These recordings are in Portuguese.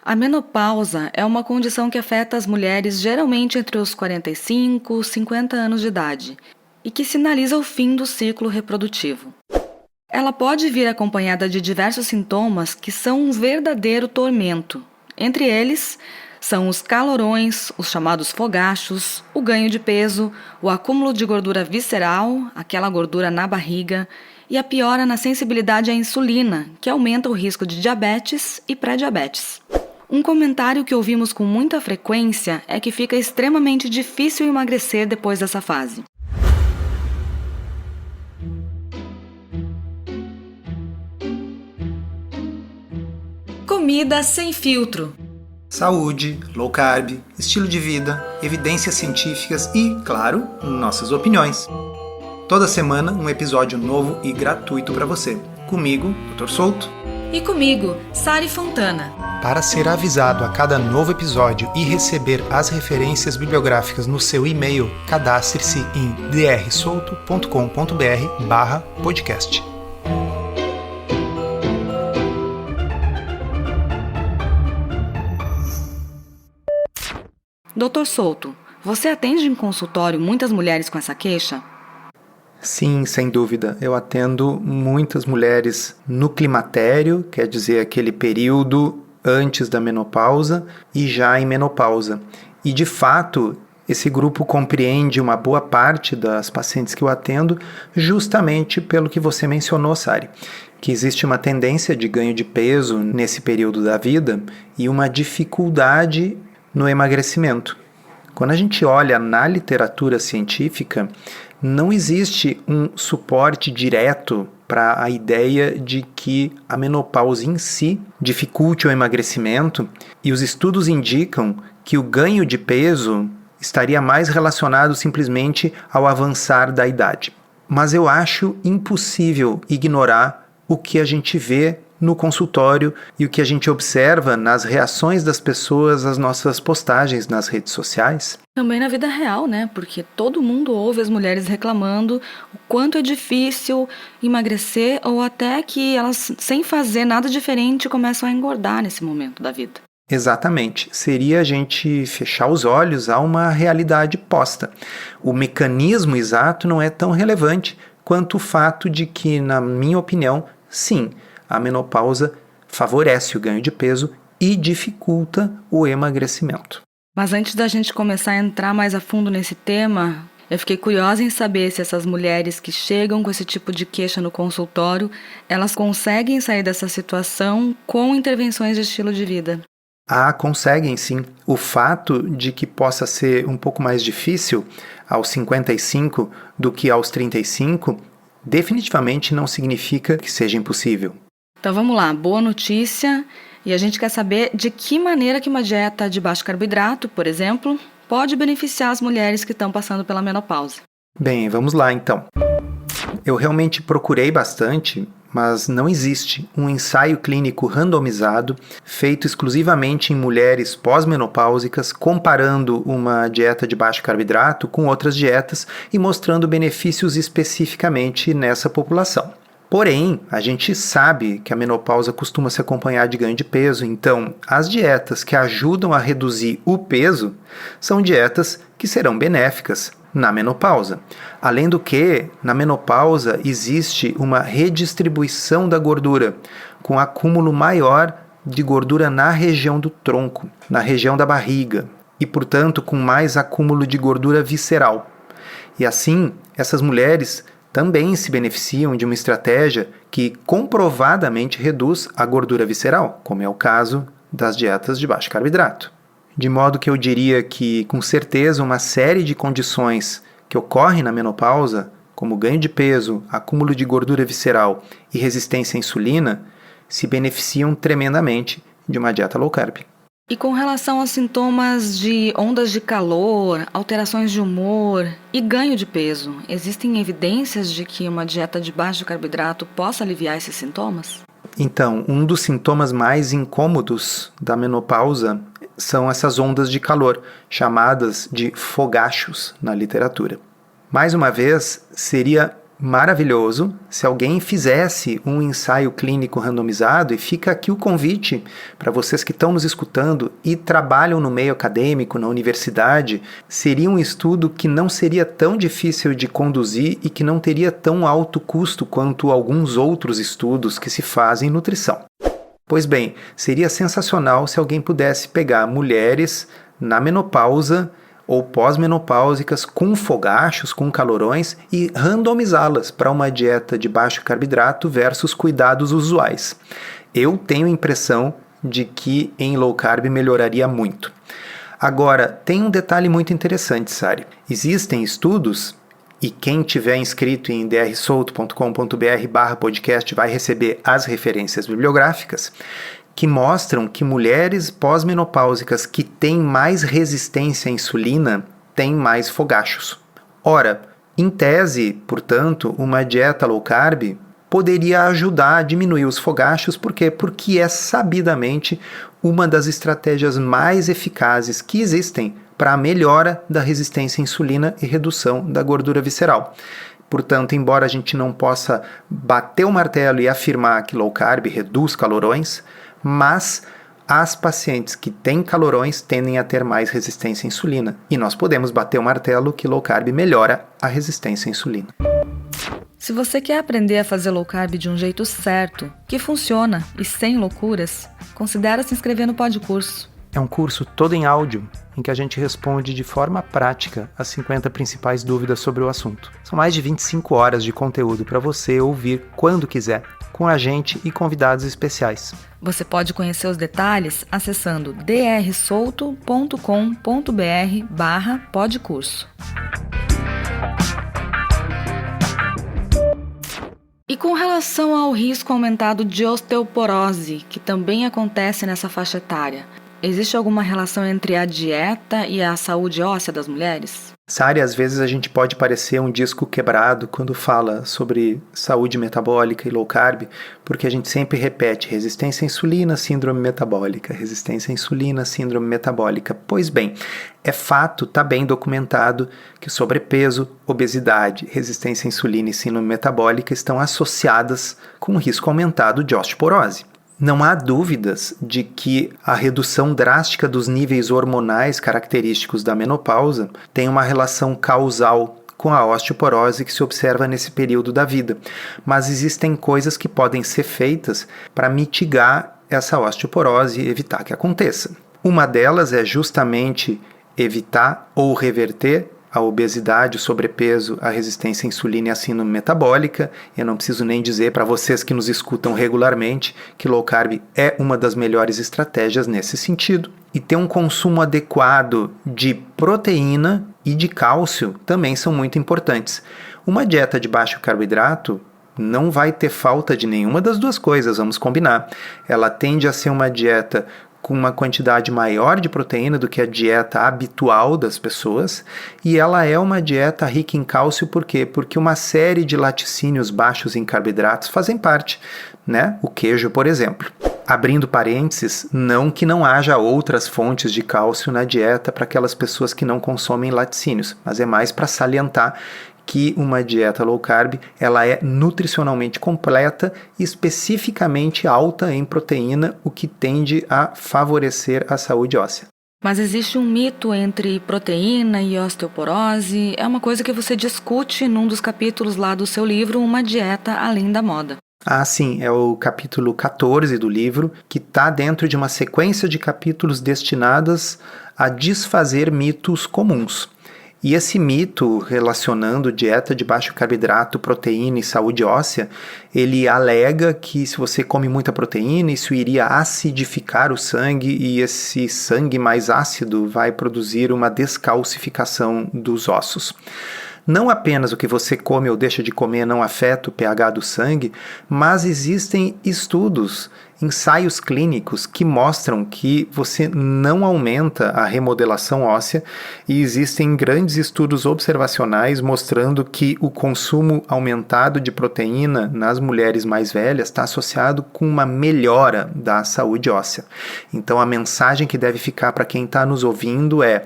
A menopausa é uma condição que afeta as mulheres geralmente entre os 45 e 50 anos de idade e que sinaliza o fim do ciclo reprodutivo. Ela pode vir acompanhada de diversos sintomas que são um verdadeiro tormento. Entre eles são os calorões, os chamados fogachos, o ganho de peso, o acúmulo de gordura visceral, aquela gordura na barriga, e a piora na sensibilidade à insulina, que aumenta o risco de diabetes e pré-diabetes. Um comentário que ouvimos com muita frequência é que fica extremamente difícil emagrecer depois dessa fase. Comida sem filtro. Saúde, low carb, estilo de vida, evidências científicas e, claro, nossas opiniões. Toda semana um episódio novo e gratuito para você. Comigo, Dr. Souto. E comigo, Sari Fontana. Para ser avisado a cada novo episódio e receber as referências bibliográficas no seu e-mail, cadastre-se em drsolto.com.br/podcast. Dr. Souto, você atende em consultório muitas mulheres com essa queixa? Sim, sem dúvida. Eu atendo muitas mulheres no climatério, quer dizer, aquele período antes da menopausa e já em menopausa. E, de fato, esse grupo compreende uma boa parte das pacientes que eu atendo justamente pelo que você mencionou, Sari, que existe uma tendência de ganho de peso nesse período da vida e uma dificuldade no emagrecimento. Quando a gente olha na literatura científica, não existe um suporte direto para a ideia de que a menopausa em si dificulte o emagrecimento, e os estudos indicam que o ganho de peso estaria mais relacionado simplesmente ao avançar da idade. Mas eu acho impossível ignorar o que a gente vê no consultório e o que a gente observa nas reações das pessoas às nossas postagens nas redes sociais. Também na vida real, né? Porque todo mundo ouve as mulheres reclamando o quanto é difícil emagrecer ou até que elas, sem fazer nada diferente, começam a engordar nesse momento da vida. Exatamente. Seria a gente fechar os olhos a uma realidade posta. O mecanismo exato não é tão relevante quanto o fato de que, na minha opinião, sim, a menopausa favorece o ganho de peso e dificulta o emagrecimento. Mas antes da gente começar a entrar mais a fundo nesse tema, eu fiquei curiosa em saber se essas mulheres que chegam com esse tipo de queixa no consultório, elas conseguem sair dessa situação com intervenções de estilo de vida. Ah, conseguem sim. O fato de que possa ser um pouco mais difícil aos 55 do que aos 35 definitivamente não significa que seja impossível. Então vamos lá, boa notícia, e a gente quer saber de que maneira que uma dieta de baixo carboidrato, por exemplo, pode beneficiar as mulheres que estão passando pela menopausa. Bem, vamos lá então. Eu realmente procurei bastante, mas não existe um ensaio clínico randomizado feito exclusivamente em mulheres pós-menopáusicas, comparando uma dieta de baixo carboidrato com outras dietas e mostrando benefícios especificamente nessa população. Porém, a gente sabe que a menopausa costuma se acompanhar de ganho de peso, então as dietas que ajudam a reduzir o peso são dietas que serão benéficas na menopausa. Além do que, na menopausa existe uma redistribuição da gordura, com acúmulo maior de gordura na região do tronco, na região da barriga, e portanto com mais acúmulo de gordura visceral. E assim, essas mulheres também se beneficiam de uma estratégia que comprovadamente reduz a gordura visceral, como é o caso das dietas de baixo carboidrato. De modo que eu diria que, com certeza, uma série de condições que ocorrem na menopausa, como ganho de peso, acúmulo de gordura visceral e resistência à insulina, se beneficiam tremendamente de uma dieta low carb. E com relação aos sintomas de ondas de calor, alterações de humor e ganho de peso, existem evidências de que uma dieta de baixo carboidrato possa aliviar esses sintomas? Então, um dos sintomas mais incômodos da menopausa são essas ondas de calor, chamadas de fogachos na literatura. Mais uma vez, seria maravilhoso se alguém fizesse um ensaio clínico randomizado, e fica aqui o convite para vocês que estão nos escutando e trabalham no meio acadêmico, na universidade. Seria um estudo que não seria tão difícil de conduzir e que não teria tão alto custo quanto alguns outros estudos que se fazem em nutrição. Pois bem, seria sensacional se alguém pudesse pegar mulheres na menopausa ou pós-menopáusicas com fogachos, com calorões, e randomizá-las para uma dieta de baixo carboidrato versus cuidados usuais. Eu tenho a impressão de que em low carb melhoraria muito. Agora, tem um detalhe muito interessante, Sari. Existem estudos, e quem tiver inscrito em drsolto.com.br/podcast vai receber as referências bibliográficas, que mostram que mulheres pós-menopáusicas que têm mais resistência à insulina têm mais fogachos. Ora, em tese, portanto, uma dieta low carb poderia ajudar a diminuir os fogachos. Por quê? Porque é sabidamente uma das estratégias mais eficazes que existem para a melhora da resistência à insulina e redução da gordura visceral. Portanto, embora a gente não possa bater o martelo e afirmar que low carb reduz calorões, mas as pacientes que têm calorões tendem a ter mais resistência à insulina. E nós podemos bater o martelo que low carb melhora a resistência à insulina. Se você quer aprender a fazer low carb de um jeito certo, que funciona e sem loucuras, considere se inscrever no Podcurso. É um curso todo em áudio, em que a gente responde de forma prática as 50 principais dúvidas sobre o assunto. São mais de 25 horas de conteúdo para você ouvir quando quiser, com a gente e convidados especiais. Você pode conhecer os detalhes acessando drsolto.com.br/podcurso. E com relação ao risco aumentado de osteoporose, que também acontece nessa faixa etária, existe alguma relação entre a dieta e a saúde óssea das mulheres? Sari, às vezes a gente pode parecer um disco quebrado quando fala sobre saúde metabólica e low carb, porque a gente sempre repete resistência à insulina, síndrome metabólica, resistência à insulina, síndrome metabólica. Pois bem, é fato, está bem documentado, que sobrepeso, obesidade, resistência à insulina e síndrome metabólica estão associadas com um risco aumentado de osteoporose. Não há dúvidas de que a redução drástica dos níveis hormonais característicos da menopausa tem uma relação causal com a osteoporose que se observa nesse período da vida. Mas existem coisas que podem ser feitas para mitigar essa osteoporose e evitar que aconteça. Uma delas é justamente evitar ou reverter a obesidade, o sobrepeso, a resistência à insulina e a síndrome metabólica. Eu não preciso nem dizer para vocês que nos escutam regularmente que low carb é uma das melhores estratégias nesse sentido. E ter um consumo adequado de proteína e de cálcio também são muito importantes. Uma dieta de baixo carboidrato não vai ter falta de nenhuma das duas coisas, vamos combinar. Ela tende a ser uma dieta com uma quantidade maior de proteína do que a dieta habitual das pessoas, e ela é uma dieta rica em cálcio. Por quê? Porque uma série de laticínios baixos em carboidratos fazem parte, né? O queijo, por exemplo. Abrindo parênteses, não que não haja outras fontes de cálcio na dieta para aquelas pessoas que não consomem laticínios, mas é mais para salientar que uma dieta low carb ela é nutricionalmente completa e especificamente alta em proteína, o que tende a favorecer a saúde óssea. Mas existe um mito entre proteína e osteoporose. É uma coisa que você discute num dos capítulos lá do seu livro, Uma Dieta Além da Moda. Ah, sim, é o capítulo 14 do livro, que está dentro de uma sequência de capítulos destinados a desfazer mitos comuns. E esse mito relacionando dieta de baixo carboidrato, proteína e saúde óssea, ele alega que se você come muita proteína, isso iria acidificar o sangue e esse sangue mais ácido vai produzir uma descalcificação dos ossos. Não apenas o que você come ou deixa de comer não afeta o pH do sangue, mas existem estudos, ensaios clínicos que mostram que você não aumenta a remodelação óssea, e existem grandes estudos observacionais mostrando que o consumo aumentado de proteína nas mulheres mais velhas está associado com uma melhora da saúde óssea. Então a mensagem que deve ficar para quem está nos ouvindo é: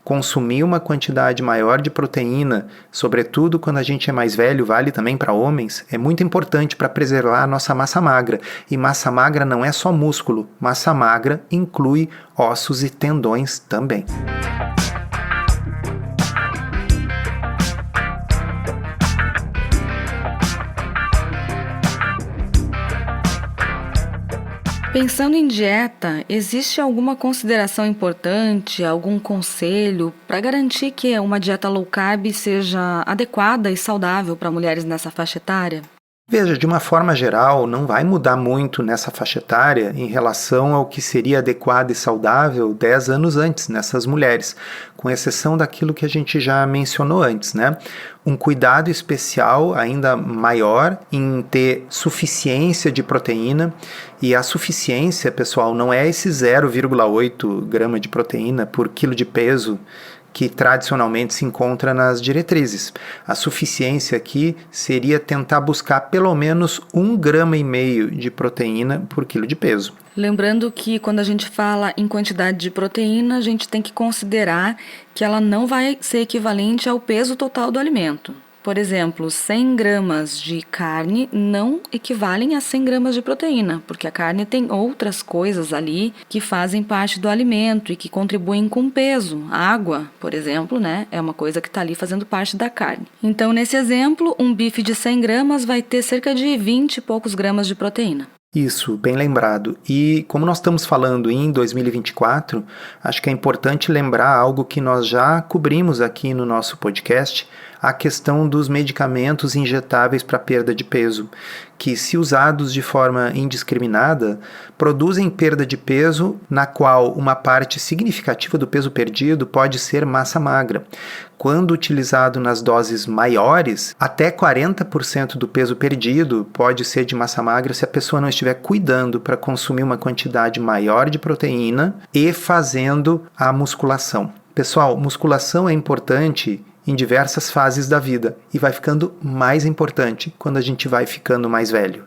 consumir uma quantidade maior de proteína, sobretudo quando a gente é mais velho, vale também para homens, é muito importante para preservar a nossa massa magra. E massa magra não é só músculo, massa magra inclui ossos e tendões também. Pensando em dieta, existe alguma consideração importante, algum conselho para garantir que uma dieta low carb seja adequada e saudável para mulheres nessa faixa etária? Veja, de uma forma geral, não vai mudar muito nessa faixa etária em relação ao que seria adequado e saudável 10 anos antes nessas mulheres, com exceção daquilo que a gente já mencionou antes, né? Um cuidado especial ainda maior em ter suficiência de proteína, e a suficiência, pessoal, não é esse 0,8 grama de proteína por quilo de peso que tradicionalmente se encontra nas diretrizes. A suficiência aqui seria tentar buscar pelo menos 1,5 grama de proteína por quilo de peso. Lembrando que quando a gente fala em quantidade de proteína, a gente tem que considerar que ela não vai ser equivalente ao peso total do alimento. Por exemplo, 100 gramas de carne não equivalem a 100 gramas de proteína, porque a carne tem outras coisas ali que fazem parte do alimento e que contribuem com o peso. A água, por exemplo, né, é uma coisa que está ali fazendo parte da carne. Então, nesse exemplo, um bife de 100 gramas vai ter cerca de 20 e poucos gramas de proteína. Isso, bem lembrado. E como nós estamos falando em 2024, acho que é importante lembrar algo que nós já cobrimos aqui no nosso podcast, a questão dos medicamentos injetáveis para perda de peso, que, se usados de forma indiscriminada, produzem perda de peso, na qual uma parte significativa do peso perdido pode ser massa magra. Quando utilizado nas doses maiores, até 40% do peso perdido pode ser de massa magra se a pessoa não estiver cuidando para consumir uma quantidade maior de proteína e fazendo a musculação. Pessoal, musculação é importante em diversas fases da vida e vai ficando mais importante quando a gente vai ficando mais velho.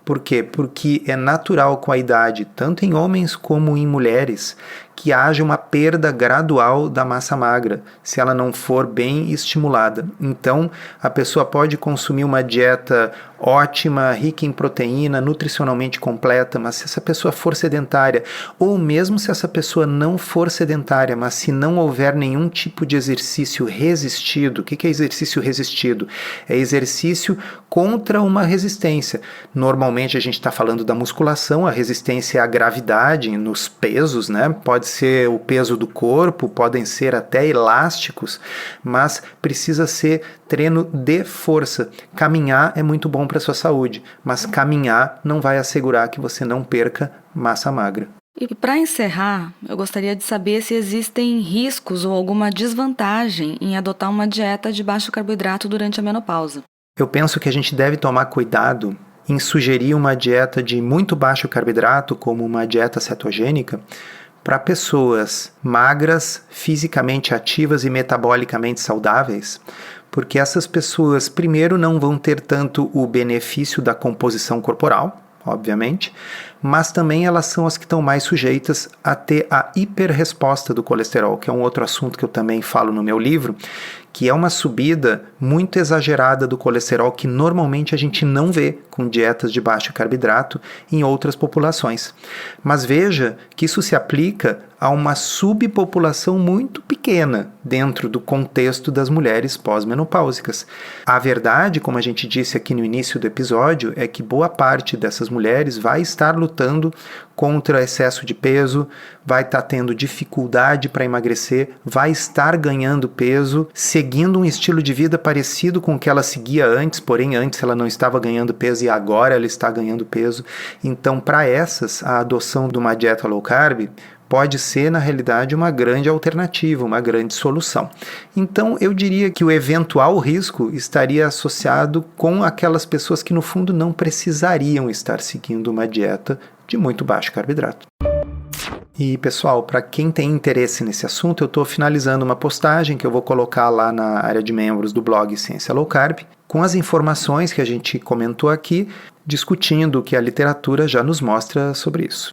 Por quê? Porque é natural com a idade, tanto em homens como em mulheres, que haja uma perda gradual da massa magra, se ela não for bem estimulada. Então, a pessoa pode consumir uma dieta ótima, rica em proteína, nutricionalmente completa, mas se essa pessoa for sedentária, ou mesmo se essa pessoa não for sedentária, mas se não houver nenhum tipo de exercício resistido. O que é exercício resistido? É exercício contra uma resistência. Normalmente a gente está falando da musculação, a resistência é a gravidade nos pesos, né? Pode ser o peso do corpo, podem ser até elásticos, mas precisa ser treino de força. Caminhar é muito bom para a sua saúde, mas caminhar não vai assegurar que você não perca massa magra. E para encerrar, eu gostaria de saber se existem riscos ou alguma desvantagem em adotar uma dieta de baixo carboidrato durante a menopausa. Eu penso que a gente deve tomar cuidado em sugerir uma dieta de muito baixo carboidrato, como uma dieta cetogênica, para pessoas magras, fisicamente ativas e metabolicamente saudáveis, porque essas pessoas, primeiro, não vão ter tanto o benefício da composição corporal, obviamente, mas também elas são as que estão mais sujeitas a ter a hiperresposta do colesterol, que é um outro assunto que eu também falo no meu livro, que é uma subida muito exagerada do colesterol que normalmente a gente não vê com dietas de baixo carboidrato em outras populações. Mas veja que isso se aplica a uma subpopulação muito pequena dentro do contexto das mulheres pós-menopáusicas. A verdade, como a gente disse aqui no início do episódio, é que boa parte dessas mulheres vai estar lutando contra excesso de peso, vai estar tendo dificuldade para emagrecer, vai estar ganhando peso, seguindo um estilo de vida parecido com o que ela seguia antes, porém antes ela não estava ganhando peso e agora ela está ganhando peso. Então, para essas, a adoção de uma dieta low carb pode ser, na realidade, uma grande alternativa, uma grande solução. Então, eu diria que o eventual risco estaria associado com aquelas pessoas que, no fundo, não precisariam estar seguindo uma dieta de muito baixo carboidrato. E, pessoal, para quem tem interesse nesse assunto, eu estou finalizando uma postagem que eu vou colocar lá na área de membros do blog Ciência Low Carb, com as informações que a gente comentou aqui, discutindo o que a literatura já nos mostra sobre isso.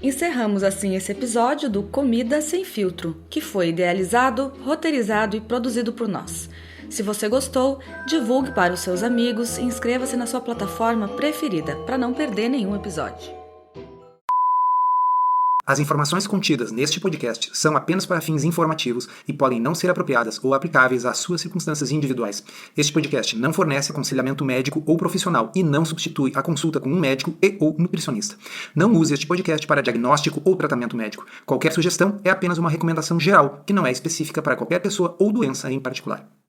Encerramos assim esse episódio do Comida Sem Filtro, que foi idealizado, roteirizado e produzido por nós. Se você gostou, divulgue para os seus amigos e inscreva-se na sua plataforma preferida para não perder nenhum episódio. As informações contidas neste podcast são apenas para fins informativos e podem não ser apropriadas ou aplicáveis às suas circunstâncias individuais. Este podcast não fornece aconselhamento médico ou profissional e não substitui a consulta com um médico ou nutricionista. Não use este podcast para diagnóstico ou tratamento médico. Qualquer sugestão é apenas uma recomendação geral, que não é específica para qualquer pessoa ou doença em particular.